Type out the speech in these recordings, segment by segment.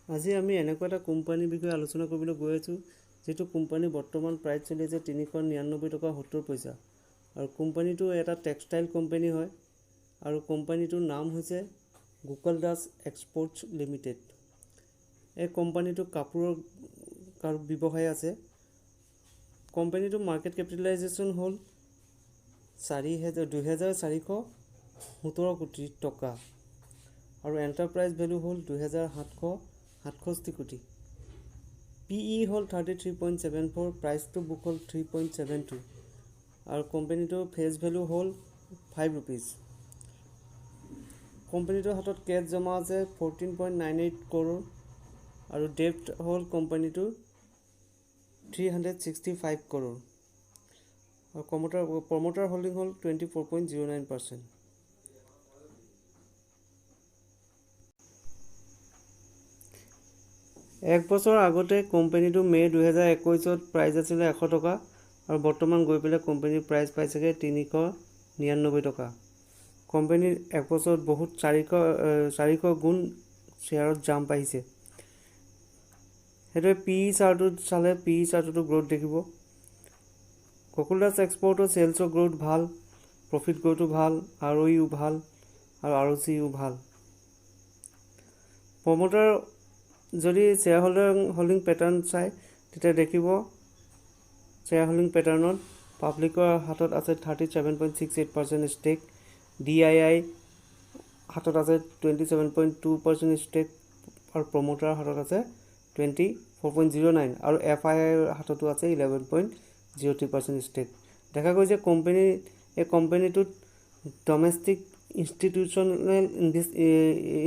আজি আমি এনেকুৱা এটা কোম্পানীৰ বিষয়ে আলোচনা কৰিবলৈ গৈ আছোঁ যিটো কোম্পানী বৰ্তমান প্ৰাইচ চলি আছে 399 টকা 70 পইচা আৰু কোম্পানীটো এটা টেক্সটাইল কোম্পানী হয় আৰু কোম্পানীটোৰ নাম হৈছে গোকালদাস এক্সপৰ্টছ লিমিটেড। এই কোম্পানীটো কাপোৰৰ ব্যৱসায় আছে। কোম্পানীটোৰ মাৰ্কেট কেপিটেলাইজেশ্যন হ'ল 2,417 কোটি টকা আৰু এণ্টাৰপ্ৰাইজ ভেলু হ'ল 2,767 কোটি। PE হ'ল 33.74, প্ৰাইচটো বুক হ'ল 3.72 আৰু কোম্পানীটোৰ ফেচ ভেলু হ'ল 5 rupees। কোম্পানীটোৰ হাতত কেছ জমা আছে 14.98 crore আৰু ডেপ্ট হ'ল কোম্পানীটোৰ 365 crore আৰু প্ৰমোটাৰ হোল্ডিং হ'ল 24.09%। এক বছৰ আগতে কোম্পানীটো মে 2021 প্ৰাইচ আছিলে 100 টকা আৰু বৰ্তমান গৈ পেলাই কোম্পানীৰ প্ৰাইচ পাইছেগৈ 399 টকা। কোম্পানীৰ এক বছৰত বহুত 400 গুণ শ্বেয়াৰত জাম্প আহিছে। সেইটোৱে PE চাৰ্টত চালে PE চাৰ্টতো গ্ৰোথ দেখিব। গোকালদাস এক্সপৰ্টৰ চেলছৰ গ্ৰোথ ভাল, প্ৰফিট গ্ৰোথো ভাল, ROE ভাল আৰু ROCও ভাল। প্ৰমোটাৰ যদি শ্বেয়াৰ হোল্ডিং পেটাৰ্ণ চাই তেতিয়া দেখিব শ্বেয়াৰ হোল্ডিং পেটাৰ্ণত পাব্লিকৰ হাতত আছে 37.68% ষ্টেক, DII হাতত আছে 27.2% ষ্টেক আৰু প্ৰমোটাৰ হাতত আছে 24.09 আৰু FII হাততো আছে 11.03% ষ্টেক। দেখা গৈছে এই কোম্পানীটোত ডমেষ্টিক ইনষ্টিটিউচনেল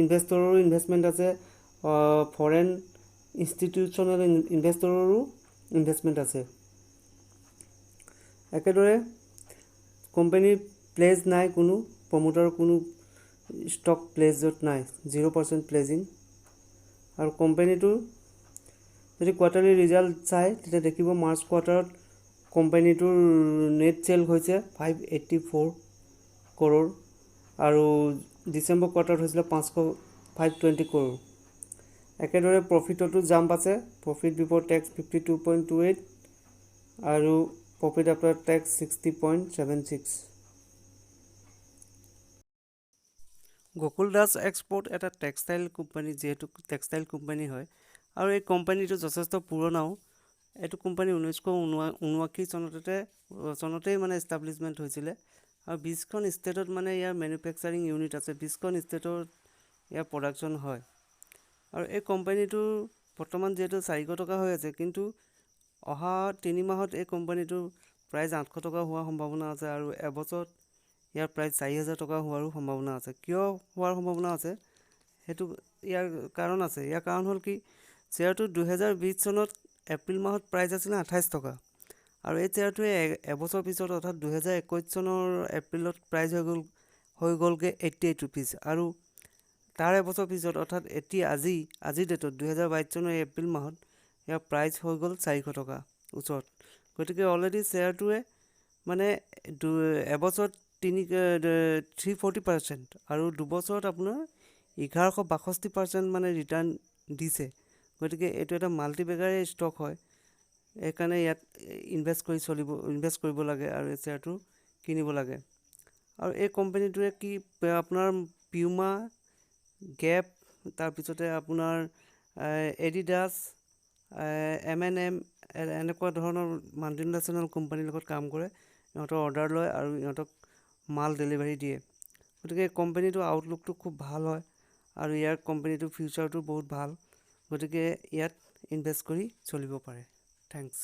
ইনভেষ্টৰৰো ইনভেষ্টমেণ্ট আছে, ফৰেন ইনষ্টিটিউচনেল ইনভেষ্টৰৰো ইনভেষ্টমেণ্ট আছে। একেদৰে কোম্পানীৰ প্লেজ নাই, কোনো প্ৰমোটাৰৰ কোনো ষ্টক প্লেজত নাই, 0% প্লেজিং। আৰু কোম্পানীটোৰ যদি কোৱাৰ্টাৰলি ৰিজাল্ট চাই তেতিয়া দেখিব মাৰ্চ কোৱাৰ্টাৰত কোম্পানীটোৰ নেট চেল হৈছে 584 crore আৰু ডিচেম্বৰ কোৱাৰ্টাৰত হৈছিলে 520 crore। একেদৰে প্ৰফিটতো জাম্প আছে, প্ৰফিট বিফৰ টেক্স 52.28 আৰু প্ৰফিট আফটাৰ টেক্স 60.76। গোকালদাস এক্সপৰ্ট এটা টেক্সটাইল কোম্পানী, যিহেতু টেক্সটাইল কোম্পানী হয় আৰু এই কোম্পানীটো যথেষ্ট পুৰণাও। এইটো কোম্পানী 1979 চনতেই মানে এষ্টাব্লিছমেণ্ট হৈছিলে আৰু 20খন ষ্টেটত মানে ইয়াৰ মেনুফেকচাৰিং ইউনিট আছে, 20খন ষ্টেটত ইয়াৰ প্ৰডাকশ্যন হয়। আৰু এই কোম্পানীটো বৰ্তমান যিহেতু 400 টকা হৈ আছে, কিন্তু অহা 3 মাহত এই কোম্পানীটোৰ প্ৰাইচ 800 টকা হোৱাৰ সম্ভাৱনা আছে আৰু এবছৰত ইয়াৰ প্ৰাইচ 4,000 টকা হোৱাৰো সম্ভাৱনা আছে। কিয় হোৱাৰ সম্ভাৱনা আছে সেইটো ইয়াৰ কাৰণ আছে। ইয়াৰ কাৰণ হ'ল কি, শ্বেয়াৰটো 2020 চনত এপ্ৰিল মাহত প্ৰাইচ আছিলে 28 টকা আৰু এই শ্বেয়াৰটোৱে এবছৰ পিছত অৰ্থাৎ 2021 চনৰ এপ্ৰিলত প্ৰাইচ হৈ গ'লগৈ 88 rupees আৰু তাৰ এবছৰ পিছত অৰ্থাৎ আজিৰ ডেটত 2022 চনৰ এপ্ৰিল মাহত ইয়াৰ প্ৰাইচ হৈ গ'ল 400 টকা ওচৰত। গতিকে অলৰেডি শ্বেয়াৰটোৱে মানে এবছৰত 340% আৰু দুবছৰত আপোনাৰ 1162% মানে ৰিটাৰ্ণ দিছে। গতিকে এইটো এটা মাল্টিবেগাৰেই ষ্টক হয়, সেইকাৰণে ইয়াত ইনভেষ্ট কৰিব লাগে আৰু এই শ্বেয়াৰটো কিনিব লাগে। আৰু এই কোম্পানীটোৱে কি আপোনাৰ পিউমা, গেপ, তাৰপিছতে আপোনাৰ এডিডাছ, M&M এনেকুৱা ধৰণৰ মাল্টিনেশ্যনেল কোম্পানীৰ লগত কাম কৰে। ইহঁতৰ অৰ্ডাৰ লয় আৰু ইহঁতক মাল ডেলিভাৰী দিয়ে। গতিকে কোম্পানীটোৰ আউটলুকটো খুব ভাল হয় আৰু ইয়াৰ কোম্পানীটোৰ ফিউচাৰটো বহুত ভাল। গতিকে ইয়াত ইনভেষ্ট কৰি চলিব পাৰে। থেংকছ।